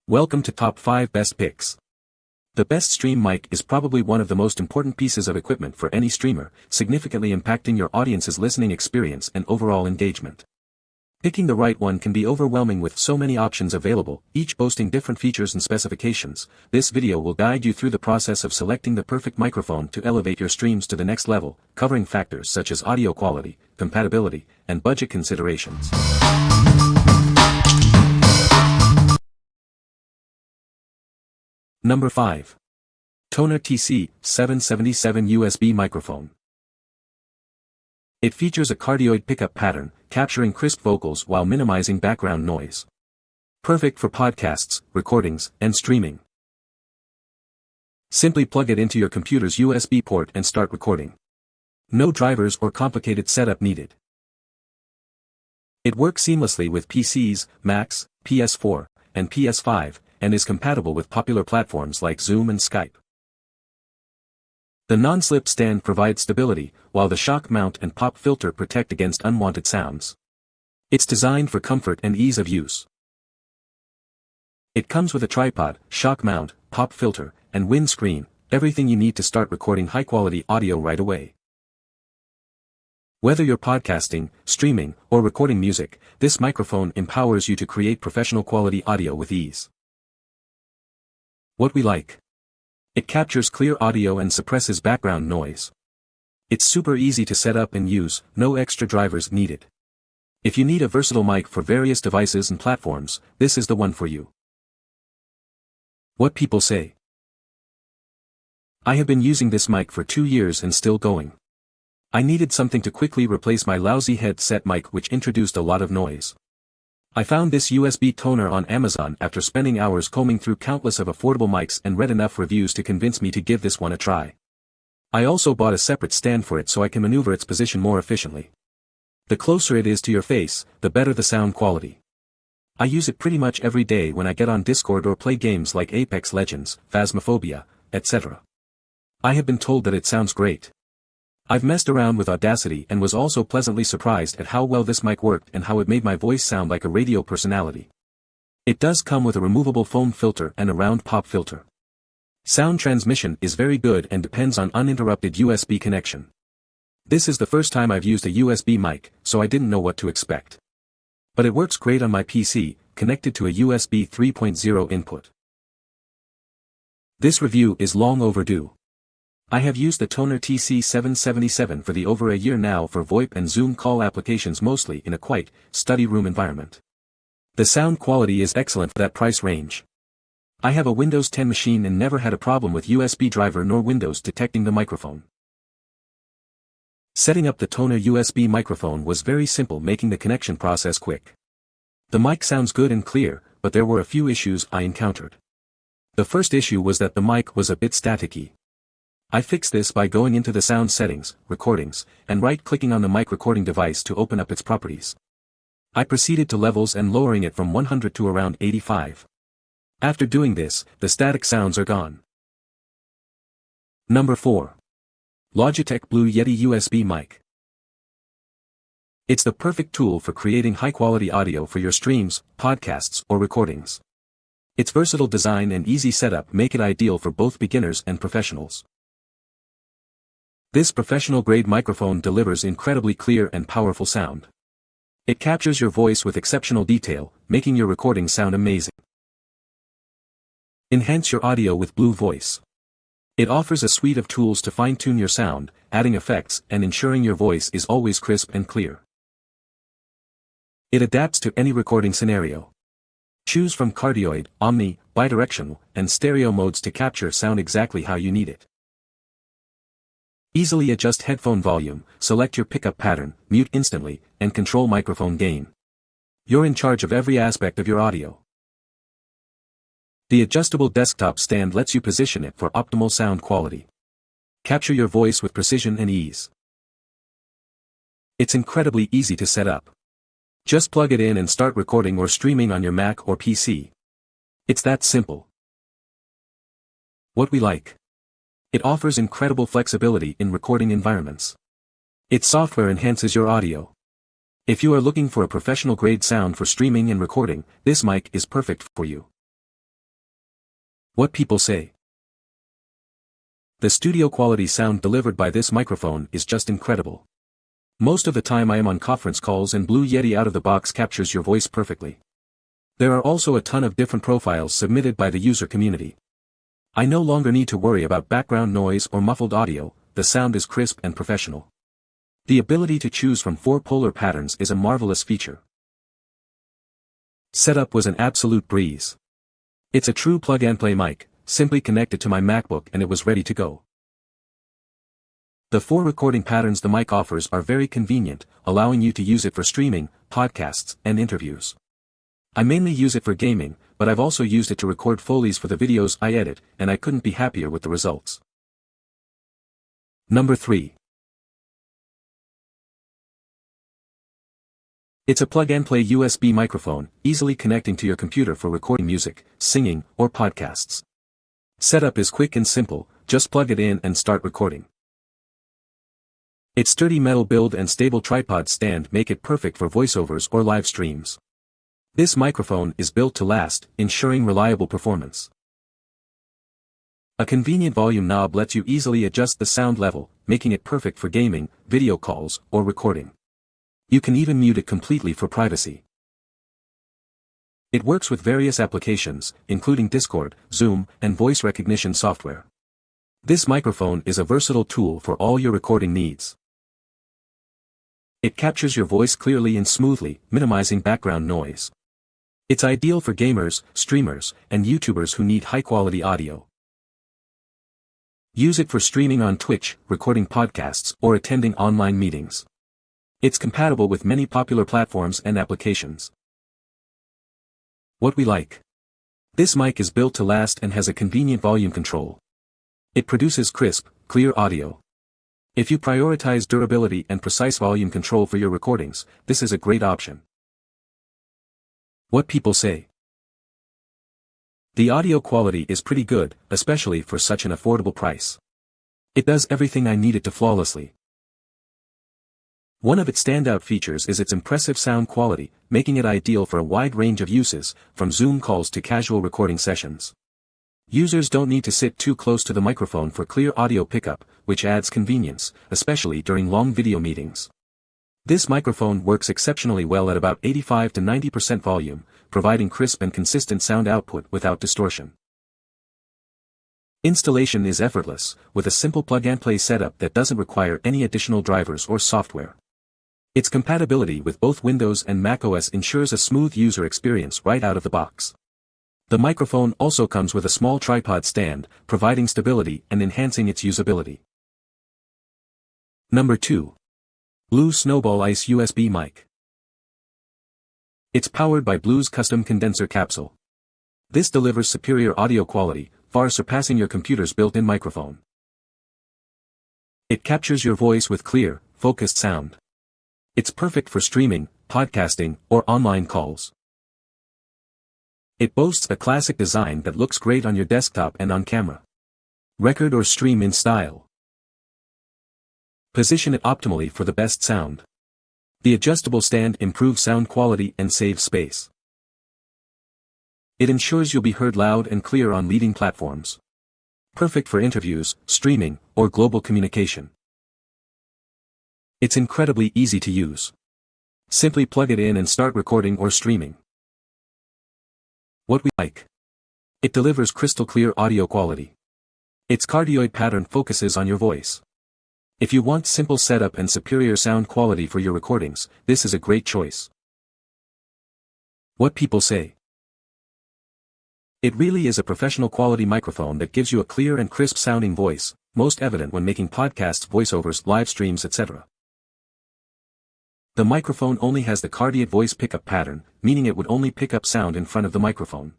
Welcome to Top 5 Best Picks. The best stream mic is probably one of the most important pieces of equipment for any streamer, significantly impacting your audience's listening experience and overall engagement. Picking the right one can be overwhelming with so many options available, each boasting different features and specifications. This video will guide you through the process of selecting the perfect microphone to elevate your streams to the next level, covering factors such as audio quality, compatibility, and budget considerations. Number 5. TONOR TC777 USB Microphone. It features a cardioid pickup pattern, capturing crisp vocals while minimizing background noise. Perfect for podcasts, recordings, and streaming. Simply plug it into your computer's USB port and start recording. No drivers or complicated setup needed. It works seamlessly with PCs, Macs, PS4, and PS5, and is compatible with popular platforms like Zoom and Skype. The non-slip stand provides stability, while the shock mount and pop filter protect against unwanted sounds. It's designed for comfort and ease of use. It comes with a tripod, shock mount, pop filter, and windscreen, everything you need to start recording high-quality audio right away. Whether you're podcasting, streaming, or recording music, this microphone empowers you to create professional quality audio with ease. What we like. It captures clear audio and suppresses background noise. It's super easy to set up and use, no extra drivers needed. If you need a versatile mic for various devices and platforms, this is the one for you. What people say. I have been using this mic for 2 years and still going. I needed something to quickly replace my lousy headset mic which introduced a lot of noise. I found this USB TONOR on Amazon after spending hours combing through countless of affordable mics and read enough reviews to convince me to give this one a try. I also bought a separate stand for it so I can maneuver its position more efficiently. The closer it is to your face, the better the sound quality. I use it pretty much every day when I get on Discord or play games like Apex Legends, Phasmophobia, etc. I have been told that it sounds great. I've messed around with Audacity and was also pleasantly surprised at how well this mic worked and how it made my voice sound like a radio personality. It does come with a removable foam filter and a round pop filter. Sound transmission is very good and depends on uninterrupted USB connection. This is the first time I've used a USB mic, so I didn't know what to expect. But it works great on my PC, connected to a USB 3.0 input. This review is long overdue. I have used the TONOR TC777 for over a year now for VoIP and Zoom call applications mostly in a quiet, study room environment. The sound quality is excellent for that price range. I have a Windows 10 machine and never had a problem with USB driver nor Windows detecting the microphone. Setting up the TONOR USB microphone was very simple, making the connection process quick. The mic sounds good and clear, but there were a few issues I encountered. The first issue was that the mic was a bit staticky. I fixed this by going into the sound settings, recordings, and right-clicking on the mic recording device to open up its properties. I proceeded to levels and lowering it from 100 to around 85. After doing this, the static sounds are gone. Number 4. Logitech Blue Yeti USB Mic. It's the perfect tool for creating high-quality audio for your streams, podcasts, or recordings. Its versatile design and easy setup make it ideal for both beginners and professionals. This professional-grade microphone delivers incredibly clear and powerful sound. It captures your voice with exceptional detail, making your recording sound amazing. Enhance your audio with Blue Voice. It offers a suite of tools to fine-tune your sound, adding effects and ensuring your voice is always crisp and clear. It adapts to any recording scenario. Choose from cardioid, omni, bidirectional, and stereo modes to capture sound exactly how you need it. Easily adjust headphone volume, select your pickup pattern, mute instantly, and control microphone gain. You're in charge of every aspect of your audio. The adjustable desktop stand lets you position it for optimal sound quality. Capture your voice with precision and ease. It's incredibly easy to set up. Just plug it in and start recording or streaming on your Mac or PC. It's that simple. What we like. It offers incredible flexibility in recording environments. Its software enhances your audio. If you are looking for a professional-grade sound for streaming and recording, this mic is perfect for you. What people say. The studio quality sound delivered by this microphone is just incredible. Most of the time I am on conference calls and Blue Yeti out of the box captures your voice perfectly. There are also a ton of different profiles submitted by the user community. I no longer need to worry about background noise or muffled audio, the sound is crisp and professional. The ability to choose from 4 polar patterns is a marvelous feature. Setup was an absolute breeze. It's a true plug-and-play mic, simply connected to my MacBook and it was ready to go. The 4 recording patterns the mic offers are very convenient, allowing you to use it for streaming, podcasts, and interviews. I mainly use it for gaming, but I've also used it to record Foleys for the videos I edit, and I couldn't be happier with the results. Number 3. It's a plug-and-play USB microphone, easily connecting to your computer for recording music, singing, or podcasts. Setup is quick and simple, just plug it in and start recording. Its sturdy metal build and stable tripod stand make it perfect for voiceovers or live streams. This microphone is built to last, ensuring reliable performance. A convenient volume knob lets you easily adjust the sound level, making it perfect for gaming, video calls, or recording. You can even mute it completely for privacy. It works with various applications, including Discord, Zoom, and voice recognition software. This microphone is a versatile tool for all your recording needs. It captures your voice clearly and smoothly, minimizing background noise. It's ideal for gamers, streamers, and YouTubers who need high-quality audio. Use it for streaming on Twitch, recording podcasts, or attending online meetings. It's compatible with many popular platforms and applications. What we like. This mic is built to last and has a convenient volume control. It produces crisp, clear audio. If you prioritize durability and precise volume control for your recordings, this is a great option. What people say. The audio quality is pretty good, especially for such an affordable price. It does everything I need it to flawlessly. One of its standout features is its impressive sound quality, making it ideal for a wide range of uses, from Zoom calls to casual recording sessions. Users don't need to sit too close to the microphone for clear audio pickup, which adds convenience, especially during long video meetings. This microphone works exceptionally well at about 85 to 90% volume, providing crisp and consistent sound output without distortion. Installation is effortless, with a simple plug-and-play setup that doesn't require any additional drivers or software. Its compatibility with both Windows and macOS ensures a smooth user experience right out of the box. The microphone also comes with a small tripod stand, providing stability and enhancing its usability. Number 2. Blue Snowball Ice USB Mic. It's powered by Blue's custom condenser capsule. This delivers superior audio quality, far surpassing your computer's built-in microphone. It captures your voice with clear, focused sound. It's perfect for streaming, podcasting, or online calls. It boasts a classic design that looks great on your desktop and on camera. Record or stream in style. Position it optimally for the best sound. The adjustable stand improves sound quality and saves space. It ensures you'll be heard loud and clear on leading platforms. Perfect for interviews, streaming, or global communication. It's incredibly easy to use. Simply plug it in and start recording or streaming. What we like. It delivers crystal clear audio quality. Its cardioid pattern focuses on your voice. If you want simple setup and superior sound quality for your recordings, this is a great choice. What people say. It really is a professional quality microphone that gives you a clear and crisp sounding voice, most evident when making podcasts, voiceovers, live streams, etc. The microphone only has the cardioid voice pickup pattern, meaning it would only pick up sound in front of the microphone.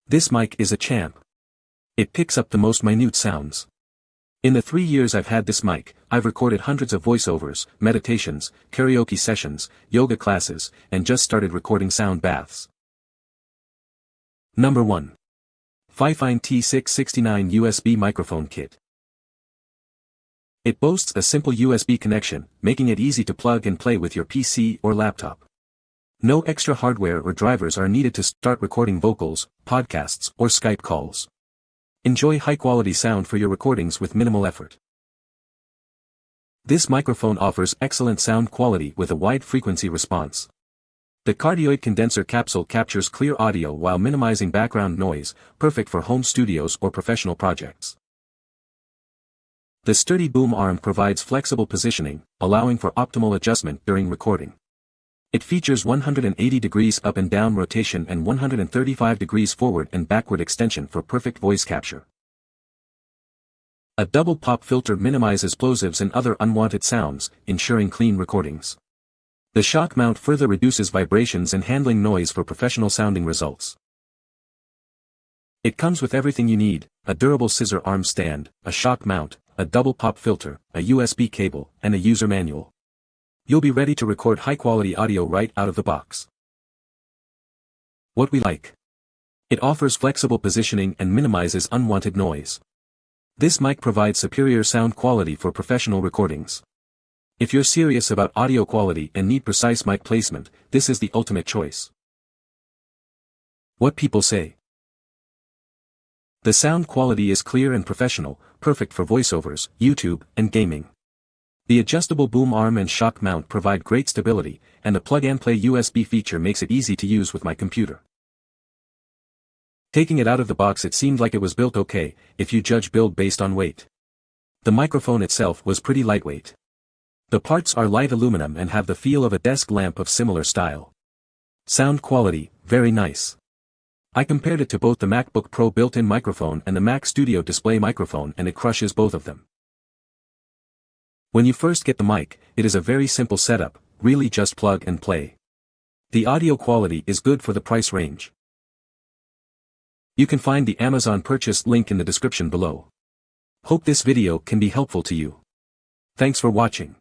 This mic is a champ. It picks up the most minute sounds. In the 3 years I've had this mic, I've recorded hundreds of voiceovers, meditations, karaoke sessions, yoga classes, and just started recording sound baths. Number 1. FIFINE T669 USB Microphone Kit. It boasts a simple USB connection, making it easy to plug and play with your PC or laptop. No extra hardware or drivers are needed to start recording vocals, podcasts, or Skype calls. Enjoy high-quality sound for your recordings with minimal effort. This microphone offers excellent sound quality with a wide frequency response. The cardioid condenser capsule captures clear audio while minimizing background noise, perfect for home studios or professional projects. The sturdy boom arm provides flexible positioning, allowing for optimal adjustment during recording. It features 180 degrees up and down rotation and 135 degrees forward and backward extension for perfect voice capture. A double pop filter minimizes plosives and other unwanted sounds, ensuring clean recordings. The shock mount further reduces vibrations and handling noise for professional sounding results. It comes with everything you need: a durable scissor arm stand, a shock mount, a double pop filter, a USB cable, and a user manual. You'll be ready to record high-quality audio right out of the box. What we like. It offers flexible positioning and minimizes unwanted noise. This mic provides superior sound quality for professional recordings. If you're serious about audio quality and need precise mic placement, this is the ultimate choice. What people say. The sound quality is clear and professional, perfect for voiceovers, YouTube, and gaming. The adjustable boom arm and shock mount provide great stability, and the plug-and-play USB feature makes it easy to use with my computer. Taking it out of the box, it seemed like it was built okay, if you judge build based on weight. The microphone itself was pretty lightweight. The parts are light aluminum and have the feel of a desk lamp of similar style. Sound quality, very nice. I compared it to both the MacBook Pro built-in microphone and the Mac Studio display microphone, and it crushes both of them. When you first get the mic, it is a very simple setup, really just plug and play. The audio quality is good for the price range. You can find the Amazon purchase link in the description below. Hope this video can be helpful to you. Thanks for watching.